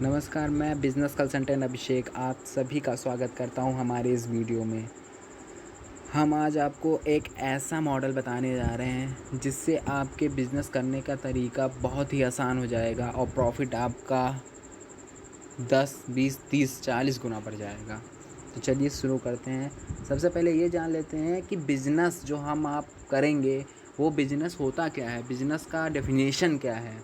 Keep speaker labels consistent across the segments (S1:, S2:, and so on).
S1: नमस्कार, मैं business consultant अभिषेक आप सभी का स्वागत करता हूं हमारे इस वीडियो में। हम आज आपको एक ऐसा मॉडल बताने जा रहे हैं जिससे आपके बिज़नेस करने का तरीका बहुत ही आसान हो जाएगा और प्रॉफ़िट आपका 10, 20, 30, 40 गुना बढ़ जाएगा। तो चलिए शुरू करते हैं। सबसे पहले ये जान लेते हैं कि बिज़नेस जो आप करेंगे वो बिज़नेस होता क्या है, बिज़नेस का डेफिनेशन क्या है।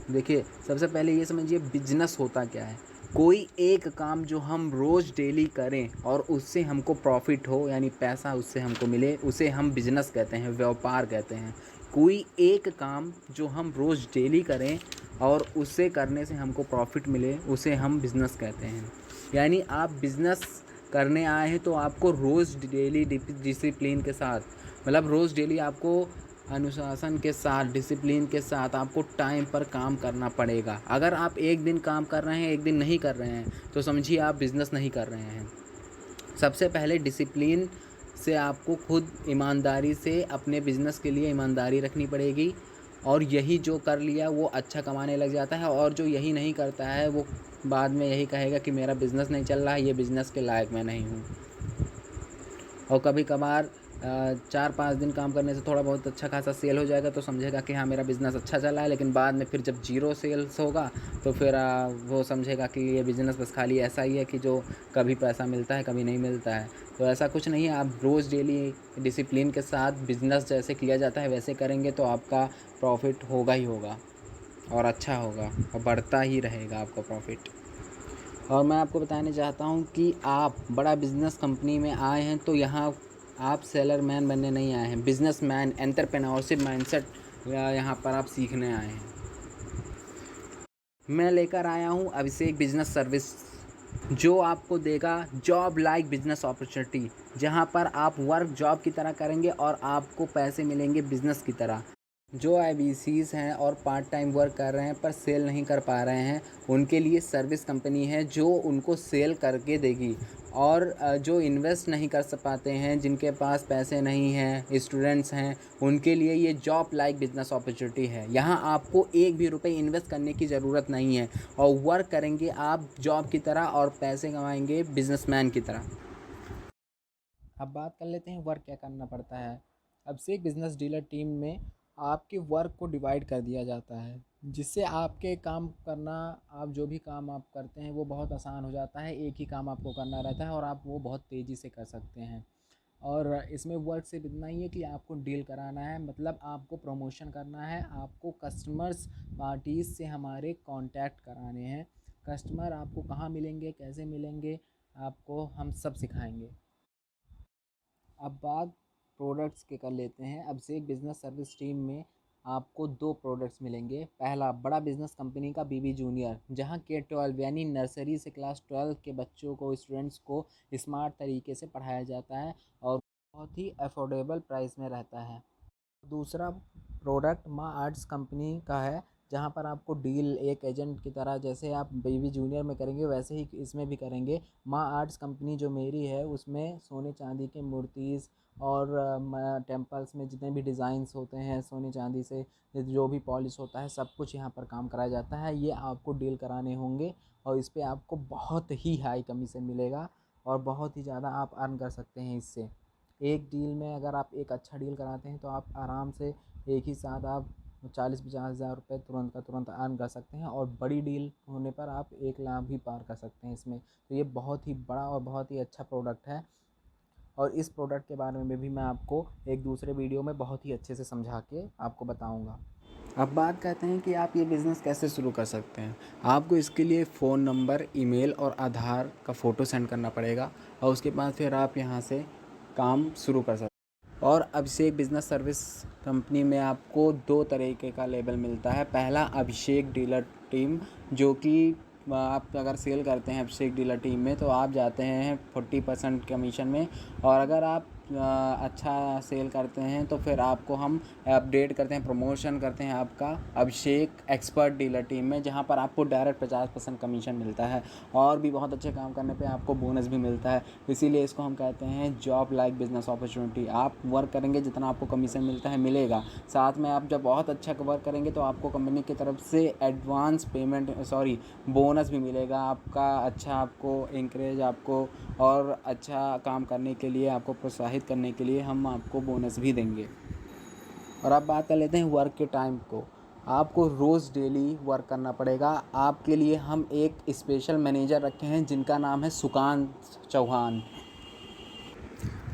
S1: देखिए, सबसे पहले ये समझिए बिजनेस होता क्या है। कोई एक काम जो हम रोज़ डेली करें और उससे हमको प्रॉफिट हो, यानी पैसा उससे हमको मिले, उसे हम बिजनेस कहते हैं, व्यापार कहते हैं। कोई एक काम जो हम रोज़ डेली करें और उसे करने से हमको प्रॉफिट मिले, उसे हम बिज़नेस कहते हैं। यानी आप बिज़नेस करने आए हैं तो आपको रोज़ डेली डिसिप्लिन के साथ, मतलब रोज़ डेली आपको अनुशासन के साथ, डिसिप्लिन के साथ आपको टाइम पर काम करना पड़ेगा। अगर आप एक दिन काम कर रहे हैं, एक दिन नहीं कर रहे हैं, तो समझिए आप बिज़नेस नहीं कर रहे हैं। सबसे पहले डिसिप्लिन से आपको खुद ईमानदारी से अपने बिज़नेस के लिए ईमानदारी रखनी पड़ेगी, और यही जो कर लिया वो अच्छा कमाने लग जाता है, और जो यही नहीं करता है वो बाद में यही कहेगा कि मेरा बिज़नेस नहीं चल रहा है, ये बिज़नेस के लायक मैं नहीं हूँ। और कभी कभार 4-5 दिन काम करने से थोड़ा बहुत अच्छा खासा सेल हो जाएगा तो समझेगा कि हाँ मेरा बिज़नेस अच्छा चला है, लेकिन बाद में फिर जब ज़ीरो सेल्स होगा तो फिर वो समझेगा कि ये बिज़नेस बस खाली ऐसा ही है कि जो कभी पैसा मिलता है कभी नहीं मिलता है। तो ऐसा कुछ नहीं है, आप रोज़ डेली डिसिप्लिन के साथ बिज़नेस जैसे किया जाता है वैसे करेंगे तो आपका प्रॉफिट होगा ही होगा, और अच्छा होगा, और बढ़ता ही रहेगा आपका प्रॉफिट। और मैं आपको बताने चाहता हूँ कि आप बड़ा बिज़नेस कंपनी में आए हैं तो यहाँ आप सेलर मैन बनने नहीं आए हैं, बिज़नेस मैन एंटरप्रेन्योरशिप माइंडसेट यहाँ पर आप सीखने आए हैं। मैं लेकर आया हूँ अभिषेक बिज़नेस सर्विस, जो आपको देगा जॉब लाइक बिज़नेस अपॉर्चुनिटी, जहाँ पर आप वर्क जॉब की तरह करेंगे और आपको पैसे मिलेंगे बिज़नेस की तरह। जो आईबीसीज़ हैं और पार्ट टाइम वर्क कर रहे हैं पर सेल नहीं कर पा रहे हैं, उनके लिए सर्विस कंपनी है जो उनको सेल करके देगी। और जो इन्वेस्ट नहीं कर पाते हैं, जिनके पास पैसे नहीं हैं, स्टूडेंट्स हैं, उनके लिए ये जॉब लाइक बिज़नेस अपॉर्चुनिटी है। यहाँ आपको एक भी रुपये इन्वेस्ट करने की ज़रूरत नहीं है, और वर्क करेंगे आप जॉब की तरह और पैसे कमाएंगे बिजनेसमैन की तरह। अब बात कर लेते हैं वर्क क्या करना पड़ता है। अब से एक बिज़नेस डीलर टीम में आपके वर्क को डिवाइड कर दिया जाता है, जिससे आपके काम करना, आप जो भी काम आप करते हैं वो बहुत आसान हो जाता है। एक ही काम आपको करना रहता है और आप वो बहुत तेज़ी से कर सकते हैं। और इसमें वर्क सिर्फ इतना ही है कि आपको डील कराना है, मतलब आपको प्रमोशन करना है, आपको कस्टमर्स पार्टीज़ से हमारे कांटेक्ट कराने हैं। कस्टमर आपको कहाँ मिलेंगे, कैसे मिलेंगे, आपको हम सब सिखाएंगे। अब बात प्रोडक्ट्स के कर लेते हैं। अब से एक बिज़नेस सर्विस टीम में आपको 2 प्रोडक्ट्स मिलेंगे। पहला, बड़ा बिज़नेस कंपनी का बीबी जूनियर, जहां K-12 यानी नर्सरी से क्लास 12 के बच्चों को, स्टूडेंट्स को स्मार्ट तरीके से पढ़ाया जाता है और बहुत ही अफोर्डेबल प्राइस में रहता है। दूसरा प्रोडक्ट माँ आर्ट्स कंपनी का है, जहाँ पर आपको डील एक एजेंट की तरह, जैसे आप बेबी जूनियर में करेंगे वैसे ही इसमें भी करेंगे। माँ आर्ट्स कंपनी जो मेरी है उसमें सोने चांदी के मूर्तिज़ और टेम्पल्स में जितने भी डिज़ाइंस होते हैं सोने चांदी से, जो भी पॉलिश होता है, सब कुछ यहाँ पर काम कराया जाता है। ये आपको डील कराने होंगे और इस पर आपको बहुत ही हाई कमीशन मिलेगा और बहुत ही ज़्यादा आप अर्न कर सकते हैं इससे। एक डील में अगर आप एक अच्छा डील कराते हैं तो आप आराम से एक ही साथ आप 40-50 हज़ार रुपये तुरंत का तुरंत अर्न कर सकते हैं, और बड़ी डील होने पर आप 1 लाख भी पार कर सकते हैं इसमें। तो ये बहुत ही बड़ा और बहुत ही अच्छा प्रोडक्ट है, और इस प्रोडक्ट के बारे में भी मैं आपको एक दूसरे वीडियो में बहुत ही अच्छे से समझा के आपको बताऊँगा। अब बात करते हैं कि आप ये बिज़नेस कैसे शुरू कर सकते हैं। आपको इसके लिए फ़ोन नंबर, ईमेल और आधार का फ़ोटो सेंड करना पड़ेगा, और उसके बाद फिर आप यहाँ से काम शुरू कर सकते हैं। और अभिषेक बिज़नेस सर्विस कंपनी में आपको 2 तरीके का लेबल मिलता है। पहला, अभिषेक डीलर टीम, जो कि आप अगर सेल करते हैं अभिषेक डीलर टीम में तो आप जाते हैं 40% कमीशन में, और अगर आप अच्छा सेल करते हैं तो फिर आपको हम अपडेट करते हैं, प्रमोशन करते हैं आपका अभिषेक एक्सपर्ट डीलर टीम में, जहाँ पर आपको डायरेक्ट 50% कमीशन मिलता है और भी बहुत अच्छे काम करने पे आपको बोनस भी मिलता है। इसीलिए इसको हम कहते हैं जॉब लाइक बिजनेस अपॉर्चुनिटी। आप वर्क करेंगे जितना आपको कमीशन मिलता है मिलेगा, साथ में आप जब बहुत अच्छा वर्क करेंगे तो आपको कंपनी की तरफ से एडवांस पेमेंट बोनस भी मिलेगा आपका। अच्छा आपको इंकरेज आपको और अच्छा काम करने के लिए आपको प्रोत्साहित करने के लिए हम आपको बोनस भी देंगे। और अब बात कर लेते हैं वर्क के टाइम को। आपको रोज़ डेली वर्क करना पड़ेगा। आपके लिए हम एक स्पेशल मैनेजर रखे हैं जिनका नाम है सुकांत चौहान।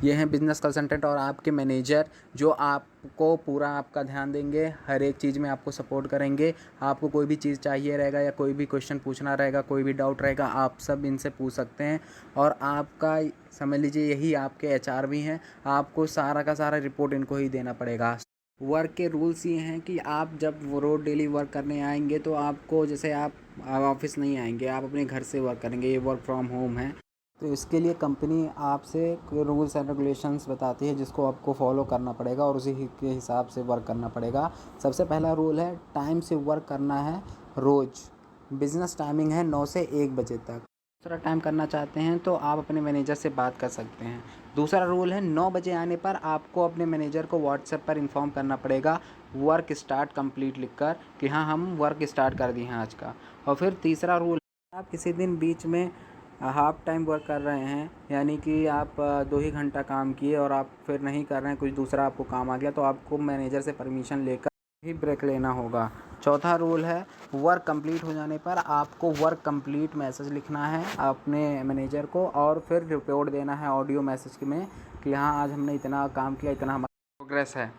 S1: ये हैं बिजनेस कंसल्टेंट और आपके मैनेजर, जो आपको पूरा आपका ध्यान देंगे, हर एक चीज़ में आपको सपोर्ट करेंगे। आपको कोई भी चीज़ चाहिए रहेगा या कोई भी क्वेश्चन पूछना रहेगा, कोई भी डाउट रहेगा, आप सब इनसे पूछ सकते हैं। और आपका समझ लीजिए यही आपके एचआर भी हैं। आपको सारा का सारा रिपोर्ट इनको ही देना पड़ेगा। वर्क के रूल्स ये हैं कि आप जब वो रोज़ डेली वर्क करने आएंगे तो आपको, जैसे आप ऑफिस नहीं आएंगे, आप अपने घर से वर्क करेंगे, ये वर्क फ्रॉम होम है, तो इसके लिए कंपनी आपसे रूल्स एंड रेगुलेशंस बताती है जिसको आपको फॉलो करना पड़ेगा और उसी के हिसाब से वर्क करना पड़ेगा। सबसे पहला रूल है टाइम से वर्क करना है रोज़। बिजनेस टाइमिंग है 9 से 1 बजे तक। दूसरा टाइम करना चाहते हैं तो आप अपने मैनेजर से बात कर सकते हैं। दूसरा रूल है 9 बजे आने पर आपको अपने मैनेजर को व्हाट्सएप पर इन्फॉर्म करना पड़ेगा, वर्क स्टार्ट कंप्लीट लिखकर, कि हाँ हम वर्क स्टार्ट कर दिए हैं आज का। और फिर तीसरा रूल, आप किसी दिन बीच में हाफ टाइम वर्क कर रहे हैं, यानी कि आप 2 ही घंटा काम किए और आप फिर नहीं कर रहे हैं, कुछ दूसरा आपको काम आ गया, तो आपको मैनेजर से परमिशन लेकर ही ब्रेक लेना होगा। चौथा रूल है वर्क कंप्लीट हो जाने पर आपको वर्क कंप्लीट मैसेज लिखना है अपने मैनेजर को और फिर रिपोर्ट देना है ऑडियो मैसेज में कि हाँ आज हमने इतना काम किया, इतना हमारा प्रोग्रेस है।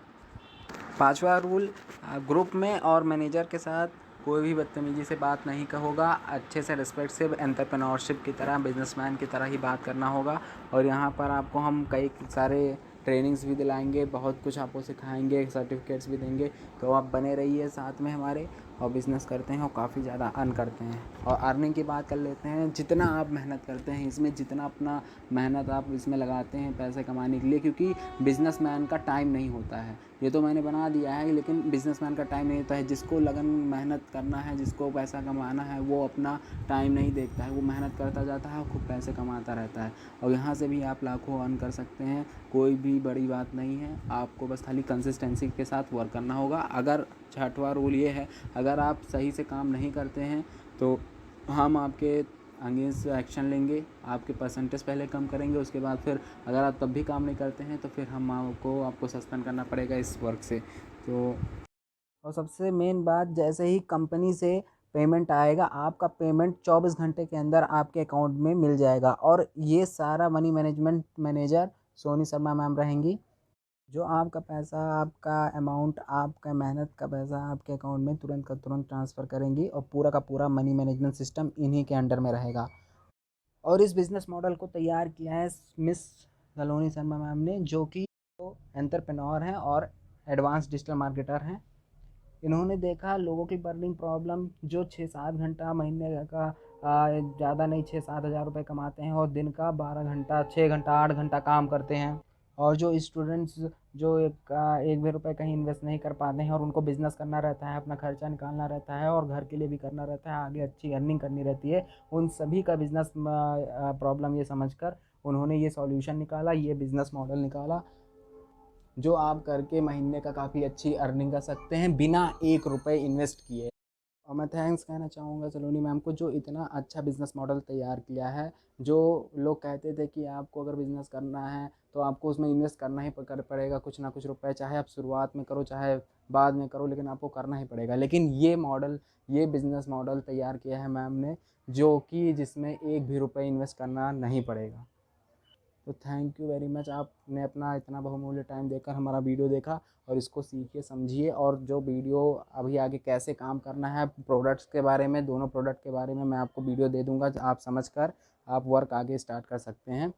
S1: पांचवा रूल, ग्रुप में और मैनेजर के साथ कोई भी बदतमीजी से बात नहीं का होगा, अच्छे से रिस्पेक्ट से एंटरप्रेन्योरशिप की तरह, बिजनेसमैन की तरह ही बात करना होगा। और यहाँ पर आपको हम कई सारे ट्रेनिंग्स भी दिलाएंगे, बहुत कुछ आपको सिखाएंगे, सर्टिफिकेट्स भी देंगे। तो आप बने रहिए साथ में हमारे और बिज़नेस करते हैं और काफ़ी ज़्यादा अर्न करते हैं। और अर्निंग की बात कर लेते हैं, जितना आप मेहनत करते हैं इसमें, जितना अपना मेहनत आप इसमें लगाते हैं पैसे कमाने के लिए, क्योंकि बिजनेसमैन का टाइम नहीं होता है, ये तो मैंने बना दिया है, लेकिन बिजनेसमैन का टाइम नहीं होता है। जिसको लगन मेहनत करना है, जिसको पैसा कमाना है, वो अपना टाइम नहीं देखता है, वो मेहनत करता जाता है और खूब पैसे कमाता रहता है। और यहाँ से भी आप लाखों अर्न कर सकते हैं, कोई भी बड़ी बात नहीं है। आपको बस खाली कंसिस्टेंसी के साथ वर्क करना होगा। अगर छठवां रूल ये है, अगर आप सही से काम नहीं करते हैं तो हम आपके अगेंस्ट एक्शन लेंगे, आपके परसेंटेज पहले कम करेंगे, उसके बाद फिर अगर आप तब भी काम नहीं करते हैं तो फिर हम आपको सस्पेंड करना पड़ेगा इस वर्क से। तो और सबसे मेन बात, जैसे ही कंपनी से पेमेंट आएगा, आपका पेमेंट 24 घंटे के अंदर आपके अकाउंट में मिल जाएगा। और ये सारा money management manager Soni Sharma ma'am रहेंगी, जो आपका पैसा, आपका अमाउंट, आपका मेहनत का पैसा आपके अकाउंट में तुरंत का तुरंत ट्रांसफ़र करेंगी। और पूरा का पूरा मनी मैनेजमेंट सिस्टम इन्हीं के अंडर में रहेगा। और इस बिज़नेस मॉडल को तैयार किया है मिस सलोनी शर्मा मैम ने, जो कि एंटरप्रेन्योर हैं और एडवांस डिजिटल मार्केटर हैं। इन्होंने देखा लोगों की बर्निंग प्रॉब्लम, जो 6-7 घंटा महीने का ज़्यादा नहीं 6-7 हज़ार रुपये कमाते हैं और दिन का 12 घंटा, 6 घंटा, 8 घंटा काम करते हैं। और जो स्टूडेंट्स जो एक भी रुपये कहीं इन्वेस्ट नहीं कर पाते हैं और उनको बिज़नेस करना रहता है, अपना खर्चा निकालना रहता है और घर के लिए भी करना रहता है, आगे अच्छी अर्निंग करनी रहती है, उन सभी का बिज़नेस प्रॉब्लम ये समझकर उन्होंने ये सॉल्यूशन निकाला, ये बिज़नेस मॉडल निकाला, जो आप करके महीने का काफ़ी अच्छी अर्निंग कर सकते हैं बिना 1 रुपये इन्वेस्ट किए। और मैं थैंक्स कहना चाहूँगा सलोनी मैम को, जो इतना अच्छा बिज़नेस मॉडल तैयार किया है। जो लोग कहते थे कि आपको अगर बिज़नेस करना है तो आपको उसमें इन्वेस्ट करना ही पड़ेगा कुछ ना कुछ रुपए, चाहे आप शुरुआत में करो चाहे बाद में करो, लेकिन आपको करना ही पड़ेगा। लेकिन ये बिज़नेस मॉडल तैयार किया है मैम ने, जो कि जिसमें 1 भी रुपये इन्वेस्ट करना नहीं पड़ेगा। तो थैंक यू वेरी मच, आपने अपना इतना बहुमूल्य टाइम देकर हमारा वीडियो देखा और इसको सीखिए, समझिए। और जो वीडियो अभी आगे कैसे काम करना है प्रोडक्ट्स के बारे में, दोनों प्रोडक्ट के बारे में मैं आपको वीडियो दे दूँगा, आप समझकर आप वर्क आगे स्टार्ट कर सकते हैं।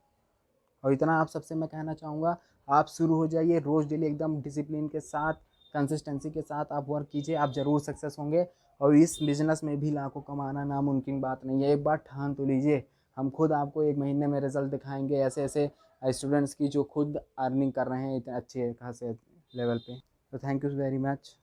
S1: और इतना आप सबसे मैं कहना चाहूँगा, आप शुरू हो जाइए रोज़ डेली एकदम डिसिप्लिन के साथ, कंसिस्टेंसी के साथ आप वर्क कीजिए, आप ज़रूर सक्सेस होंगे। और इस बिज़नेस में भी लाखों कमाना नामुमकिन बात नहीं है, एक बार ठान तो लीजिए। हम खुद आपको 1 महीने में रिज़ल्ट दिखाएँगे, ऐसे-ऐसे स्टूडेंट्स की जो खुद अर्निंग कर रहे हैं इतने अच्छे खासे लेवल पे। तो थैंक यू वेरी मच।